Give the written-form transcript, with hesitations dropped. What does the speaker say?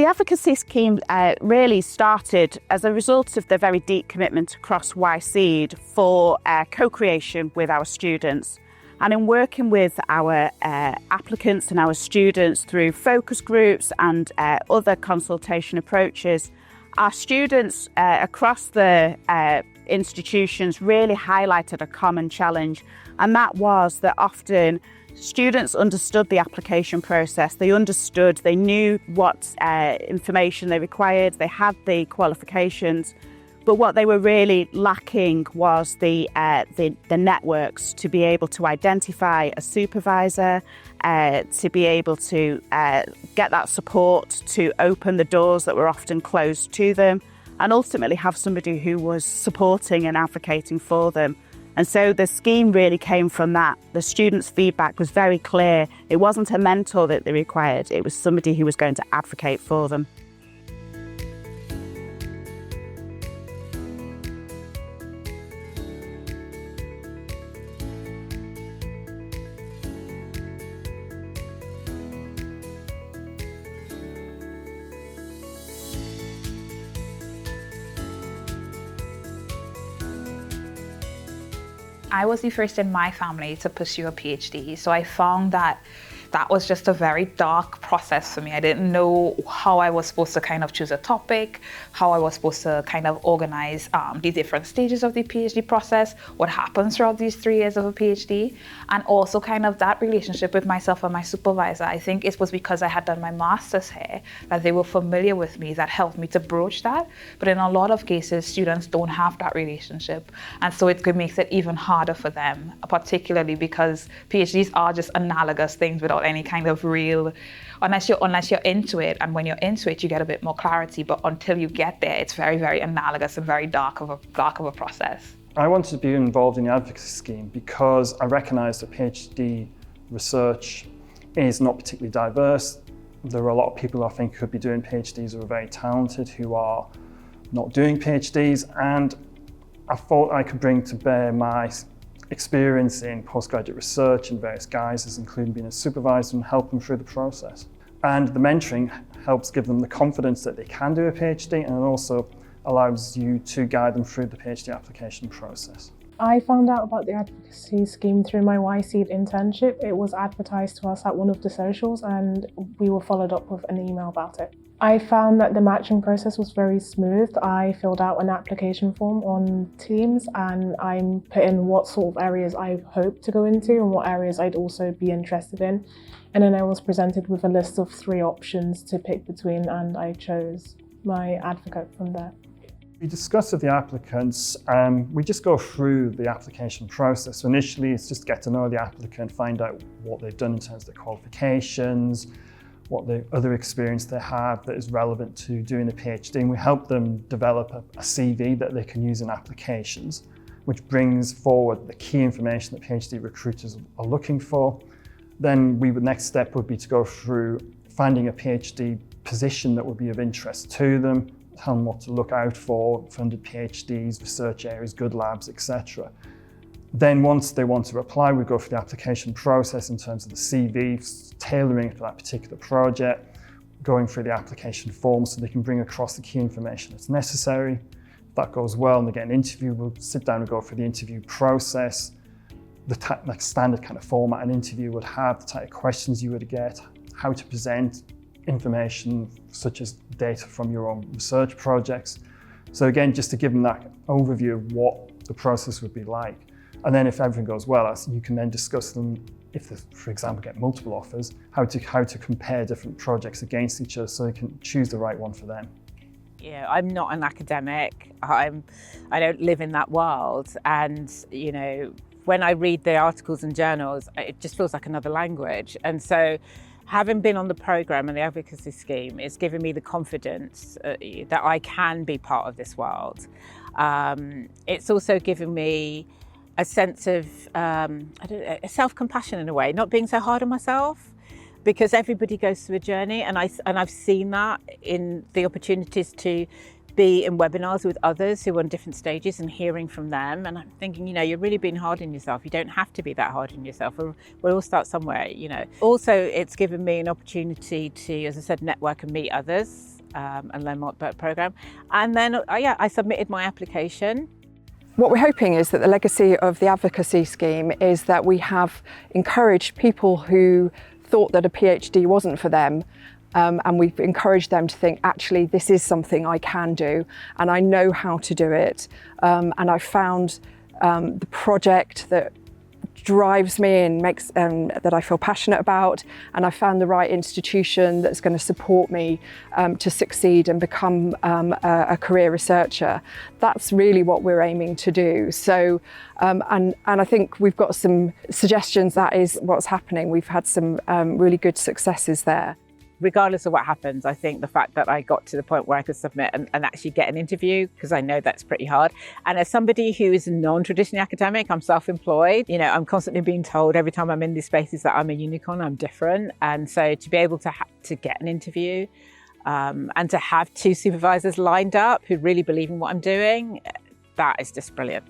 The Advocacy Scheme really started as a result of the very deep commitment across YCEDE for co-creation with our students. And in working with our applicants and our students through focus groups and other consultation approaches, our students across the institutions really highlighted a common challenge, and that was that often students understood the application process, they knew what information they required, they had the qualifications, but what they were really lacking was the networks to be able to identify a supervisor, to be able to get that support to open the doors that were often closed to them, and ultimately have somebody who was supporting and advocating for them. And so the scheme really came from that. The students' feedback was very clear. It wasn't a mentor that they required, it was somebody who was going to advocate for them. I was the first in my family to pursue a PhD, so I found that was just a very dark process for me. I didn't know how I was supposed to kind of choose a topic, how I was supposed to kind of organize the different stages of the PhD process, what happens throughout these 3 years of a PhD, and also kind of that relationship with myself and my supervisor. I think it was because I had done my master's here that they were familiar with me that helped me to broach that. But in a lot of cases, students don't have that relationship. And so it makes it even harder for them, particularly because PhDs are just analogous things without any kind of real, unless you're into it, and when you're into it you get a bit more clarity, but until you get there it's very, very analogous and very dark of a process. I wanted to be involved in the Advocacy Scheme because I recognised that PhD research is not particularly diverse. There are a lot of people I think could be doing PhDs who are very talented who are not doing PhDs, and I thought I could bring to bear my experience in postgraduate research in various guises, including being a supervisor, and help them through the process. And the mentoring helps give them the confidence that they can do a PhD, and it also allows you to guide them through the PhD application process. I found out about the Advocacy Scheme through my YCEDE internship. It was advertised to us at one of the socials and we were followed up with an email about it. I found that the matching process was very smooth. I filled out an application form on Teams and I put in what sort of areas I hope to go into and what areas I'd also be interested in. And then I was presented with a list of 3 options to pick between, and I chose my advocate from there. We discuss with the applicants, we just go through the application process. So initially it's just get to know the applicant, find out what they've done in terms of their qualifications, what the other experience they have that is relevant to doing a PhD, and we help them develop a CV that they can use in applications, which brings forward the key information that PhD recruiters are looking for. Then the next step would be to go through finding a PhD position that would be of interest to them, tell them what to look out for, funded PhDs, research areas, good labs, etc. Then once they want to apply, we go through the application process in terms of the CV, tailoring it to that particular project, going through the application form so they can bring across the key information that's necessary. If that goes well and they get an interview, we'll sit down and go through the interview process, the standard kind of format an interview would have, the type of questions you would get, how to present information such as data from your own research projects. So again, just to give them that overview of what the process would be like. And then if everything goes well, you can then discuss them, if they, for example, get multiple offers, how to compare different projects against each other so they can choose the right one for them. Yeah, I'm not an academic. I don't live in that world. And, when I read the articles and journals, it just feels like another language. And so having been on the programme and the Advocacy Scheme, it's given me the confidence that I can be part of this world. It's also given me a sense of self-compassion in a way, not being so hard on myself, because everybody goes through a journey, and I've seen that in the opportunities to be in webinars with others who are on different stages and hearing from them. And I'm thinking, you're really being hard on yourself. You don't have to be that hard on yourself. We'll all start somewhere, Also, it's given me an opportunity to, as I said, network and meet others and learn more about the programme. And then, I submitted my application. What we're hoping is that the legacy of the Advocacy Scheme is that we have encouraged people who thought that a PhD wasn't for them, and we've encouraged them to think, actually, this is something I can do and I know how to do it. And I found the project that drives me and makes that I feel passionate about, and I found the right institution that's going to support me to succeed and become a career researcher. That's really what we're aiming to do. So, and I think we've got some suggestions. That is what's happening. We've had some really good successes there. Regardless of what happens, I think the fact that I got to the point where I could submit and actually get an interview, because I know that's pretty hard. And as somebody who is non-traditionally academic, I'm self-employed, I'm constantly being told every time I'm in these spaces that I'm a unicorn, I'm different. And so to be able to get an interview and to have 2 supervisors lined up who really believe in what I'm doing, that is just brilliant.